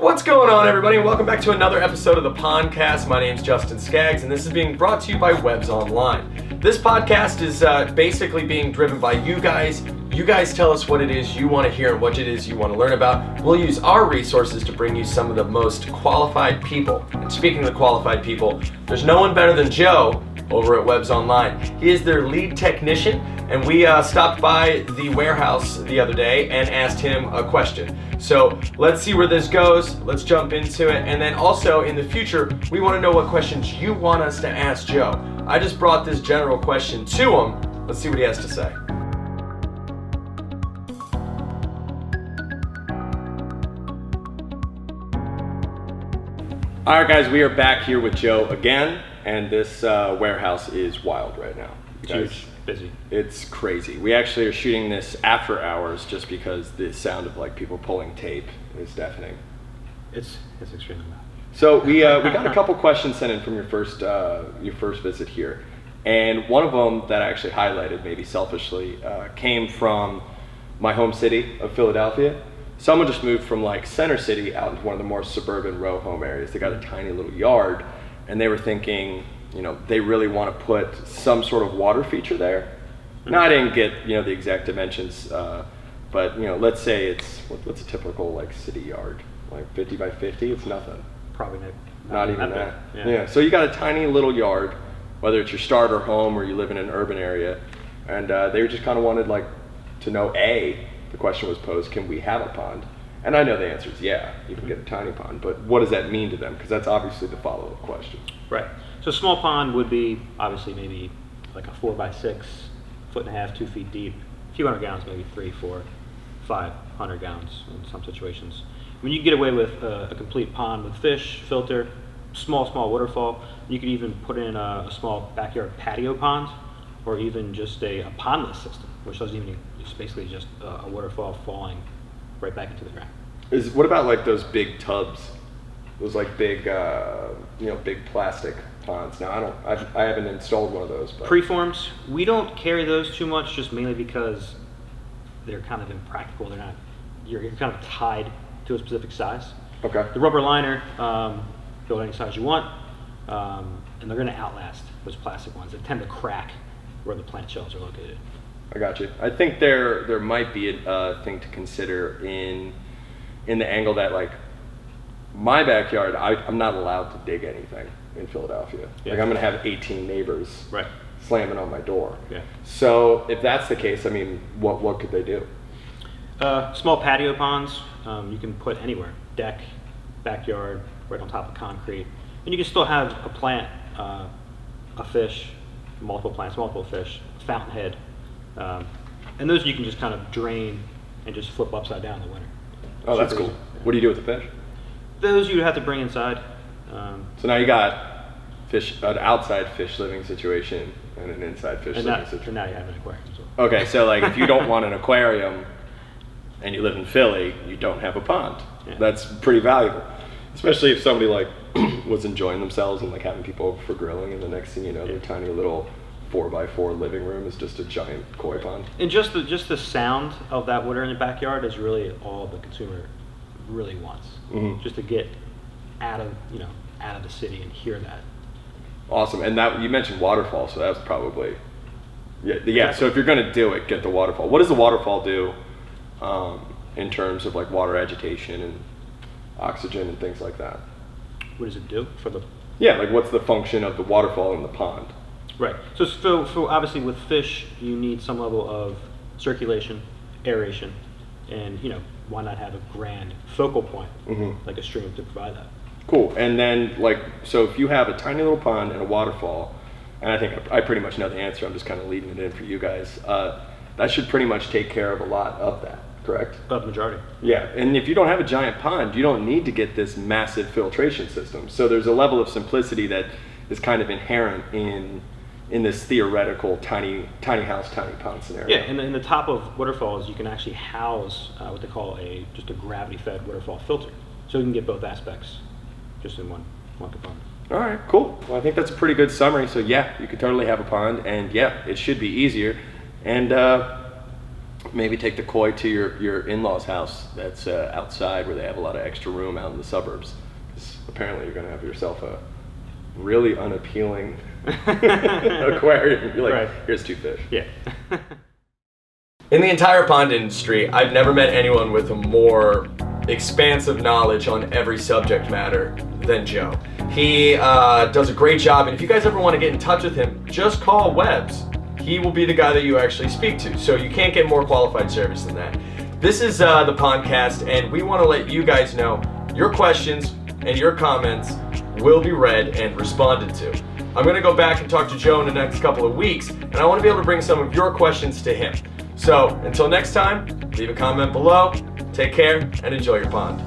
What's going on, everybody, and welcome back to another episode of the Pondcast. My name's Justin Skaggs, and this is being brought to you by Webs Online. This podcast is basically being driven by you guys. You guys tell us what it is you want to hear and what it is you want to learn about. We'll use our resources to bring you some of the most qualified people. And speaking of qualified people, there's no one better than Joe over at Webs Online. He is their lead technician, and we stopped by the warehouse the other day and asked him a question. So let's see where this goes. Let's jump into it. And then also in the future, we want to know what questions you want us to ask Joe. I just brought this general question to him. Let's see what he has to say. All right, guys, we are back here with Joe again, and this warehouse is wild right now. Huge, busy. It's crazy. We actually are shooting this after hours just because the sound of like people pulling tape is deafening. It's extremely loud. So we got a couple questions sent in from your first visit here, and one of them that I actually highlighted, maybe selfishly, came from my home city of Philadelphia. Someone just moved from like Center City out into one of the more suburban row home areas. They got a tiny little yard, and they were thinking, you know, they really want to put some sort of water feature there. Now, I didn't get, you know, the exact dimensions, but, you know, let's say it's, what's a typical, like, city yard? Like 50 by 50? It's nothing. Probably not even that. Yeah. So you got a tiny little yard, whether it's your starter home or you live in an urban area, and they just kind of wanted, like, to know, the question was posed, can we have a pond? And I know the answer is yeah, you can get a tiny pond, but what does that mean to them? Because that's obviously the follow-up question. Right. So a small pond would be obviously maybe like a 4x6, 1.5 feet, 2 feet deep, a few hundred gallons, maybe 300, 400, 500 gallons in some situations. When you get away with a complete pond with fish, filter, small waterfall, you could even put in a small backyard patio pond, or even just a pondless system, which doesn't even, it's basically just a waterfall falling right back into the ground. What about like those big tubs? Those like big, big plastic ponds. Now I haven't installed one of those. But. Preforms, we don't carry those too much, just mainly because they're kind of impractical. They're not, you're kind of tied to a specific size. Okay. The rubber liner, build any size you want, and they're going to outlast those plastic ones. They tend to crack where the plant shells are located. I got you. I think there might be a thing to consider in the angle that like my backyard, I'm not allowed to dig anything in Philadelphia. Yeah. Like I'm gonna have 18 neighbors right. slamming on my door. Yeah. So if that's the case, I mean, what could they do? Small patio ponds you can put anywhere, deck, backyard, right on top of concrete, and you can still have a plant, a fish, multiple plants, multiple fish, fountainhead. And those you can just kind of drain and just flip upside down in the winter. Oh, that's cool. What do you do with the fish? Those you have to bring inside. So now you got an outside fish living situation and an inside fish living situation. And now you have an aquarium as well. Okay, so like if you don't want an aquarium and you live in Philly, you don't have a pond. Yeah. That's pretty valuable, especially if somebody like was enjoying themselves and like having people over for grilling, and the next thing you know, their tiny little 4x4 living room is just a giant koi pond. And just the sound of that water in the backyard is really all the consumer really wants. Mm-hmm. Just to get out of the city and hear that. Awesome. And that you mentioned waterfall, so that's probably yeah. So if you're going to do it, get the waterfall. What does the waterfall do in terms of like water agitation and oxygen and things like that? What does it do for the? Yeah, like what's the function of the waterfall in the pond? Right. So obviously with fish, you need some level of circulation, aeration, and why not have a grand focal point like a stream to provide that? Cool. And then so if you have a tiny little pond and a waterfall, and I think I pretty much know the answer, I'm just kind of leading it in for you guys, that should pretty much take care of a lot of that, correct? Of the majority. Yeah, and if you don't have a giant pond, you don't need to get this massive filtration system. So there's a level of simplicity that is kind of inherent in this theoretical tiny house, tiny pond scenario. Yeah, in the top of waterfalls, you can actually house what they call just a gravity-fed waterfall filter. So you can get both aspects just in one component. All right, cool. Well, I think that's a pretty good summary. So yeah, you could totally have a pond, and yeah, it should be easier. And maybe take the koi to your in-laws' house that's outside where they have a lot of extra room out in the suburbs. 'Cause apparently you're going to have yourself a really unappealing aquarium. You're like, Right. Here's 2 fish. Yeah. In the entire pond industry, I've never met anyone with a more expansive knowledge on every subject matter than Joe. He does a great job, and if you guys ever want to get in touch with him, just call Webbs. He will be the guy that you actually speak to, so you can't get more qualified service than that. This is the Pondcast, and we want to let you guys know your questions and your comments will be read and responded to. I'm going to go back and talk to Joe in the next couple of weeks, and I want to be able to bring some of your questions to him. So until next time, leave a comment below, take care, and enjoy your pond.